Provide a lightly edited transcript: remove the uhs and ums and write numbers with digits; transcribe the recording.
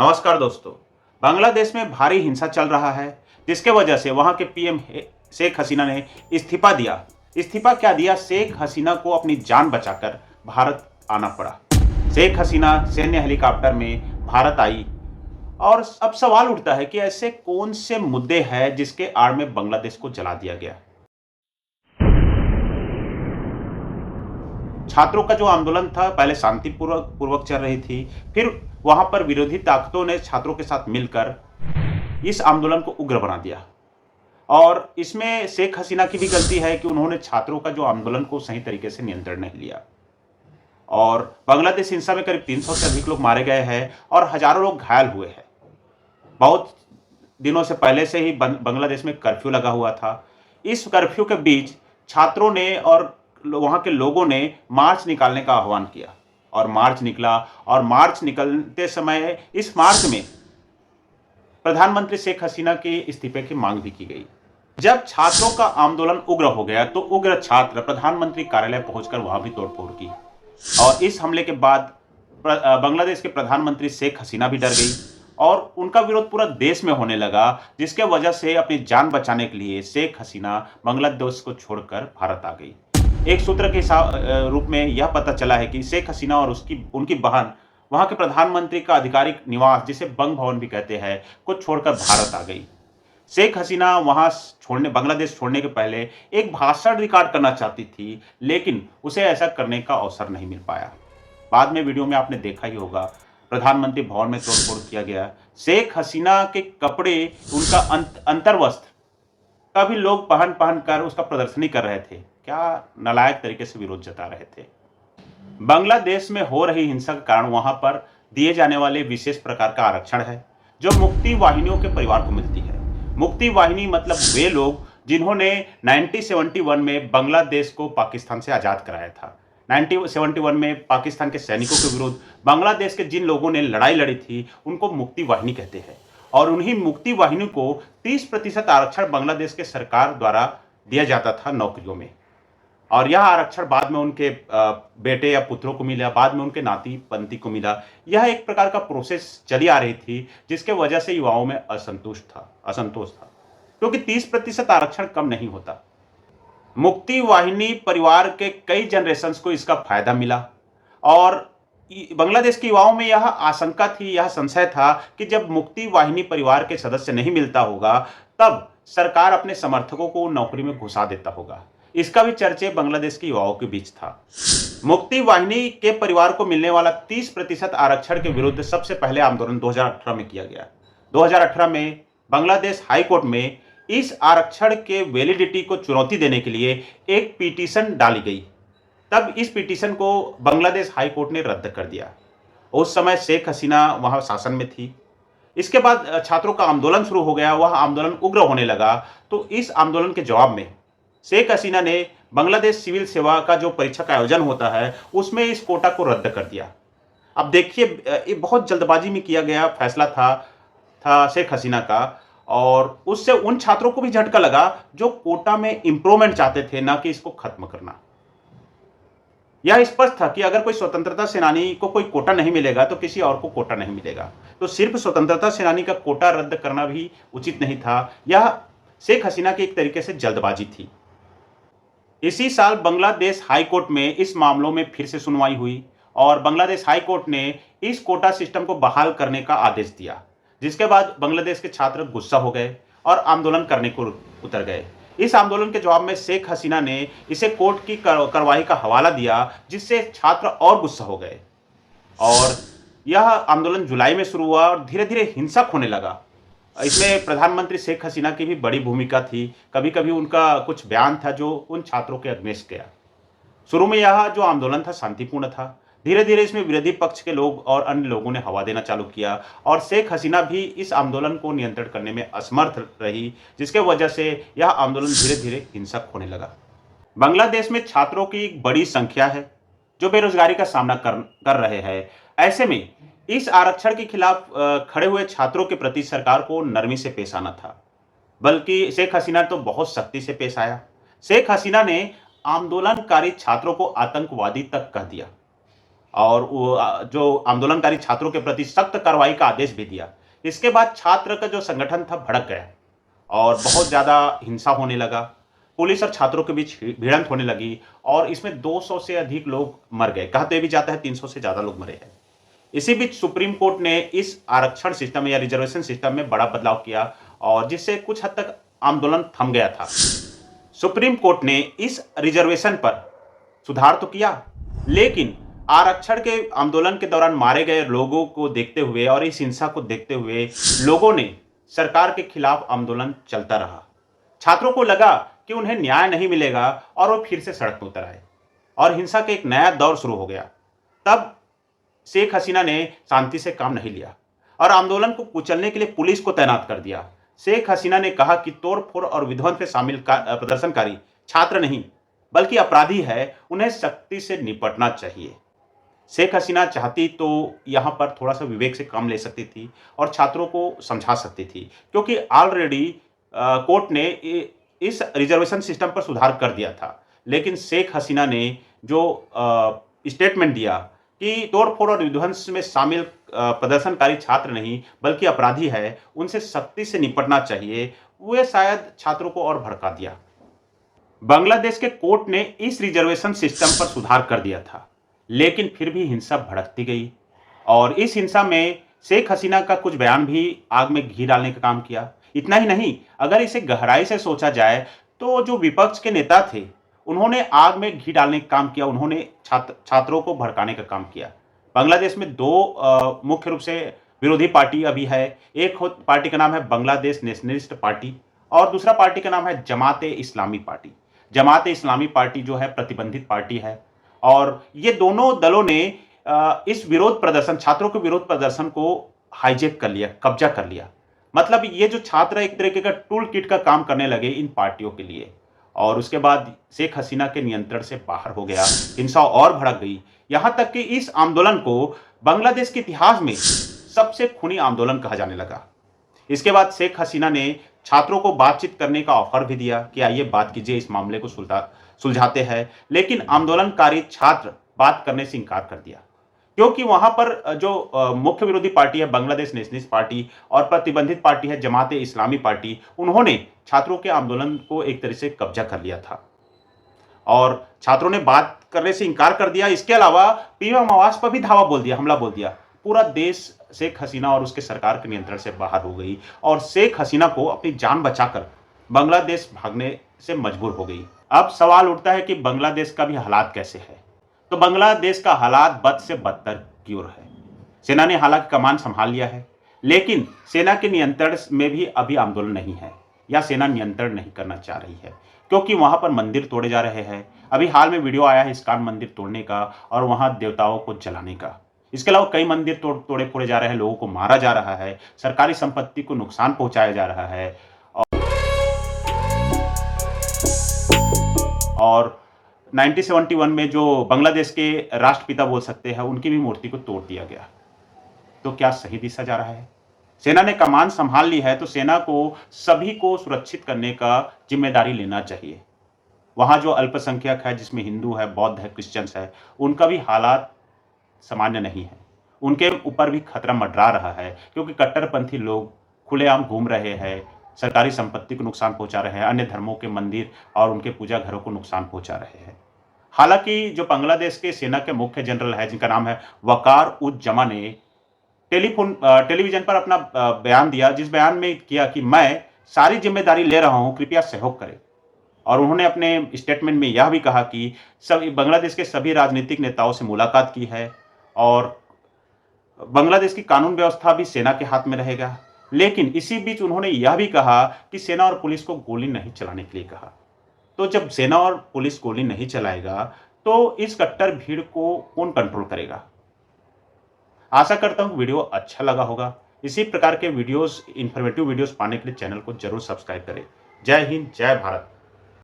नमस्कार दोस्तों। बांग्लादेश में भारी हिंसा चल रहा है, जिसके वजह से वहां के पीएम शेख हसीना ने इस्तीफा दिया। इस्तीफा क्या दिया, शेख हसीना को अपनी जान बचाकर भारत आना पड़ा। शेख हसीना सैन्य हेलीकॉप्टर में भारत आई और अब सवाल उठता है कि ऐसे कौन से मुद्दे हैं जिसके आड़ में बांग्लादेश को जला दिया गया। छात्रों का जो आंदोलन था पहले शांतिपूर्वक चल रही थी, फिर वहां पर विरोधी ताकतों ने छात्रों के साथ मिलकर इस आंदोलन को उग्र बना दिया। और इसमें शेख हसीना की भी गलती है कि उन्होंने छात्रों का जो आंदोलन को सही तरीके से नियंत्रण नहीं लिया। और बांग्लादेश हिंसा में करीब 300 से अधिक लोग मारे गए हैं और हजारों लोग घायल हुए हैं। बहुत दिनों से पहले से ही बांग्लादेश में कर्फ्यू लगा हुआ था। इस कर्फ्यू के बीच छात्रों ने और वहां के लोगों ने मार्च निकालने का आह्वान किया और मार्च निकला। और मार्च निकलते समय इस मार्च में प्रधानमंत्री शेख हसीना के इस्तीफे की मांग भी की गई। जब छात्रों का आंदोलन उग्र हो गया तो उग्र छात्र प्रधानमंत्री कार्यालय पहुंचकर वहां भी तोड़फोड़ की। और इस हमले के बाद बांग्लादेश के प्रधानमंत्री शेख हसीना भी डर गई और उनका विरोध पूरा देश में होने लगा, जिसके वजह से अपनी जान बचाने के लिए शेख हसीना बांग्लादेश को छोड़कर भारत आ गई। एक सूत्र के रूप में यह पता चला है कि शेख हसीना और उनकी बहन वहां के प्रधानमंत्री का आधिकारिक निवास, जिसे बंग भवन भी कहते हैं, को छोड़कर भारत आ गई। शेख हसीना बांग्लादेश छोड़ने के पहले एक भाषण रिकॉर्ड करना चाहती थी, लेकिन उसे ऐसा करने का अवसर नहीं मिल पाया। बाद में वीडियो में आपने देखा ही होगा, प्रधानमंत्री भवन में तोड़फोड़ किया गया। शेख हसीना के कपड़े, उनका अंतर्वस्त्र का भी लोग पहन कर उसका प्रदर्शनी कर रहे थे। क्या नालायक तरीके से विरोध जता रहे थे। बांग्लादेश में हो रही हिंसा के कारण वहां पर दिए जाने वाले विशेष प्रकार का आरक्षण है, जो मुक्ति वाहिनियों के परिवार को मिलती है। मुक्ति वाहिनी मतलब वे लोग जिन्होंने 1971 में बांग्लादेश को पाकिस्तान से आजाद कराया था। 1971 में पाकिस्तान के सैनिकों के विरुद्ध बांग्लादेश के जिन लोगों ने लड़ाई लड़ी थी, उनको मुक्ति वाहिनी कहते हैं। और उन्हीं मुक्ति वाहिनी को 30% आरक्षण बांग्लादेश के सरकार द्वारा दिया जाता था नौकरियों में। और यह आरक्षण बाद में उनके बेटे या पुत्रों को मिला, बाद में उनके नाती पंती को मिला। यह एक प्रकार का प्रोसेस चली आ रही थी, जिसके वजह से युवाओं में असंतोष था, क्योंकि 30% आरक्षण कम नहीं होता। मुक्ति वाहिनी परिवार के कई जनरेशंस को इसका फायदा मिला और बांग्लादेश के युवाओं में यह आशंका थी, यह संशय था कि जब मुक्ति वाहिनी परिवार के सदस्य नहीं मिलता होगा, तब सरकार अपने समर्थकों को नौकरी में घुसा देता होगा। इसका भी चर्चे बांग्लादेश के युवाओं के बीच था। मुक्ति वाहिनी के परिवार को मिलने वाला 30% आरक्षण के विरुद्ध सबसे पहले आंदोलन 2018 में किया गया। 2018 में बांग्लादेश हाई कोर्ट में इस आरक्षण के वैलिडिटी को चुनौती देने के लिए एक पिटीशन डाली गई। तब इस पिटीशन को बांग्लादेश हाई कोर्ट ने रद्द कर दिया। उस समय शेख हसीना वहां शासन में थी। इसके बाद छात्रों का आंदोलन शुरू हो गया, वह आंदोलन उग्र होने लगा। तो इस आंदोलन के जवाब में शेख हसीना ने बांग्लादेश सिविल सेवा का जो परीक्षा का आयोजन होता है, उसमें इस कोटा को रद्द कर दिया। अब देखिए, ये बहुत जल्दबाजी में किया गया फैसला था शेख हसीना का, और उससे उन छात्रों को भी झटका लगा जो कोटा में इंप्रूवमेंट चाहते थे, ना कि इसको खत्म करना। यह स्पष्ट था कि अगर कोई स्वतंत्रता सेनानी को कोई कोटा नहीं मिलेगा तो किसी और को कोटा नहीं मिलेगा। तो सिर्फ स्वतंत्रता सेनानी का कोटा रद्द करना भी उचित नहीं था। यह शेख हसीना की एक तरीके से जल्दबाजी थी। इसी साल बांग्लादेश हाई कोर्ट में इस मामलों में फिर से सुनवाई हुई और बांग्लादेश हाई कोर्ट ने इस कोटा सिस्टम को बहाल करने का आदेश दिया, जिसके बाद बांग्लादेश के छात्र गुस्सा हो गए और आंदोलन करने को उतर गए। इस आंदोलन के जवाब में शेख हसीना ने इसे कोर्ट की कार्रवाई का हवाला दिया, जिससे छात्र और गुस्सा हो गए और यह आंदोलन जुलाई में शुरू हुआ और धीरे धीरे हिंसक होने लगा। इसमें प्रधानमंत्री शेख हसीना की भी बड़ी भूमिका थी। कभी कभी उनका कुछ बयान था जो उन छात्रों के अगेंस्ट गया। शुरू में यह जो आंदोलन था शांतिपूर्ण था। धीरे धीरे इसमें विरोधी पक्ष के लोग और अन्य लोगों ने हवा देना चालू किया और शेख हसीना भी इस आंदोलन को नियंत्रण करने में असमर्थ रही, जिसके वजह से यह आंदोलन धीरे धीरे हिंसक होने लगा। बांग्लादेश में छात्रों की एक बड़ी संख्या है जो बेरोजगारी का सामना कर रहे हैं। ऐसे में इस आरक्षण के खिलाफ खड़े हुए छात्रों के प्रति सरकार को नरमी से पेश आना था, बल्कि शेख हसीना तो बहुत सख्ती से पेश आया। शेख हसीना ने आंदोलनकारी छात्रों को आतंकवादी तक कह दिया। और वो जो आंदोलनकारी छात्रों के प्रति सख्त कार्रवाई का आदेश भी दिया। इसके बाद छात्र का जो संगठन था भड़क गया और बहुत ज़्यादा हिंसा होने लगा। पुलिस और छात्रों के बीच भिड़ंत होने लगी और इसमें 200 से अधिक लोग मर गए। कहते भी जाता है 300 से ज़्यादा लोग मरे हैं। इसी बीच सुप्रीम कोर्ट ने इस आरक्षण सिस्टम या रिजर्वेशन सिस्टम में बड़ा बदलाव किया और जिससे कुछ हद तक आंदोलन थम गया था। सुप्रीम कोर्ट ने इस रिजर्वेशन पर सुधार तो किया, लेकिन आरक्षण के आंदोलन के दौरान मारे गए लोगों को देखते हुए और इस हिंसा को देखते हुए लोगों ने सरकार के खिलाफ आंदोलन चलता रहा। छात्रों को लगा कि उन्हें न्याय नहीं मिलेगा और वो फिर से सड़क पर उतर आए और हिंसा का एक नया दौर शुरू हो गया। तब शेख हसीना ने शांति से काम नहीं लिया और आंदोलन को कुचलने के लिए पुलिस को तैनात कर दिया। शेख हसीना ने कहा कि तोड़फोड़ और विध्वंस में शामिल प्रदर्शनकारी छात्र नहीं बल्कि अपराधी है, उन्हें सख्ती से निपटना चाहिए। शेख हसीना चाहती तो यहाँ पर थोड़ा सा विवेक से काम ले सकती थी और छात्रों को समझा सकती थी, क्योंकि ऑलरेडी कोर्ट ने इस रिजर्वेशन सिस्टम पर सुधार कर दिया था। लेकिन शेख हसीना ने जो स्टेटमेंट दिया कि तोड़फोड़ और विध्वंस में शामिल प्रदर्शनकारी छात्र नहीं बल्कि अपराधी है, उनसे सख्ती से निपटना चाहिए, वे शायद छात्रों को और भड़का दिया। बांग्लादेश के कोर्ट ने इस रिजर्वेशन सिस्टम पर सुधार कर दिया था, लेकिन फिर भी हिंसा भड़कती गई और इस हिंसा में शेख हसीना का कुछ बयान भी आग में घी डालने का काम किया। इतना ही नहीं, अगर इसे गहराई से सोचा जाए तो जो विपक्ष के नेता थे उन्होंने आग में घी डालने का काम किया, उन्होंने छात्रों को भड़काने का काम किया। बांग्लादेश में दो मुख्य रूप से विरोधी पार्टी अभी है। एक पार्टी का नाम है बांग्लादेश नेशनलिस्ट पार्टी और दूसरा पार्टी का नाम है जमात ए इस्लामी पार्टी। जमात ए इस्लामी पार्टी जो है प्रतिबंधित पार्टी है और ये दोनों दलों ने इस विरोध प्रदर्शन, छात्रों के विरोध प्रदर्शन को हाईजैक कर लिया, कब्जा कर लिया। मतलब ये जो छात्र एक तरीके का टूल किट का काम करने लगे इन पार्टियों के लिए और उसके बाद शेख हसीना के नियंत्रण से बाहर हो गया, हिंसा और भड़क गई। यहां तक कि इस आंदोलन को बांग्लादेश के इतिहास में सबसे खूनी आंदोलन कहा जाने लगा। इसके बाद शेख हसीना ने छात्रों को बातचीत करने का ऑफर भी दिया कि आइए बात कीजिए, इस मामले को सुलझाते हैं, लेकिन आंदोलनकारी छात्र बात करने से इनकार कर दिया, क्योंकि वहां पर जो मुख्य विरोधी पार्टी है बांग्लादेश नेशनलिस्ट पार्टी और प्रतिबंधित पार्टी है जमात ए इस्लामी पार्टी, उन्होंने छात्रों के आंदोलन को एक तरह से कब्जा कर लिया था और छात्रों ने बात करने से इनकार कर दिया। इसके अलावा पीएम आवास पर भी धावा बोल दिया, हमला बोल दिया। पूरा देश शेख हसीना और उसके सरकार के नियंत्रण से बाहर हो गई और शेख हसीना को अपनी जान बचाकर बांग्लादेश भागने से मजबूर हो गई। अब सवाल उठता है कि बांग्लादेश का भी हालात कैसे है। तो बांग्लादेश का हालात बद से बदतर की ओर है। सेना ने हालांकि कमान संभाल लिया है, लेकिन सेना के नियंत्रण में भी अभी आंदोलन नहीं है या सेना नियंत्रण नहीं करना चाह रही है, क्योंकि वहां पर मंदिर तोड़े जा रहे हैं। अभी हाल में वीडियो आया है इस्कॉन मंदिर तोड़ने का और वहां देवताओं को जलाने का। इसके अलावा कई मंदिर तोड़े फोड़े जा रहे हैं, लोगों को मारा जा रहा है, सरकारी संपत्ति को नुकसान पहुंचाया जा रहा है और 1971 में जो बांग्लादेश के राष्ट्रपिता बोल सकते हैं उनकी भी मूर्ति को तोड़ दिया गया। तो क्या सही दिशा जा रहा है? सेना ने कमान संभाल ली है तो सेना को सभी को सुरक्षित करने का जिम्मेदारी लेना चाहिए। वहां जो अल्पसंख्यक है, जिसमें हिंदू है, बौद्ध है, क्रिश्चियंस है, उनका भी हालात सामान्य नहीं है। उनके ऊपर भी खतरा मंडरा रहा है, क्योंकि कट्टरपंथी लोग खुलेआम घूम रहे हैं, सरकारी संपत्ति को नुकसान पहुंचा रहे हैं, अन्य धर्मों के मंदिर और उनके पूजा घरों को नुकसान पहुंचा रहे हैं। हालांकि जो बांग्लादेश के सेना के मुख्य जनरल है, जिनका नाम है वकार उज जमा, ने टेलीविजन पर अपना बयान दिया, जिस बयान में किया कि मैं सारी जिम्मेदारी ले रहा हूं, कृपया सहयोग करें। और उन्होंने अपने स्टेटमेंट में यह भी कहा कि बांग्लादेश के सभी राजनीतिक नेताओं से मुलाकात की है और बांग्लादेश की कानून व्यवस्था भी सेना के हाथ में रहेगा। लेकिन इसी बीच उन्होंने यह भी कहा कि सेना और पुलिस को गोली नहीं चलाने के लिए कहा। तो जब सेना और पुलिस गोली नहीं चलाएगा तो इस कट्टर भीड़ को कौन कंट्रोल करेगा? आशा करता हूं वीडियो अच्छा लगा होगा। इसी प्रकार के वीडियोस, इंफॉर्मेटिव वीडियोस पाने के लिए चैनल को जरूर सब्सक्राइब करें। जय हिंद, जय भारत।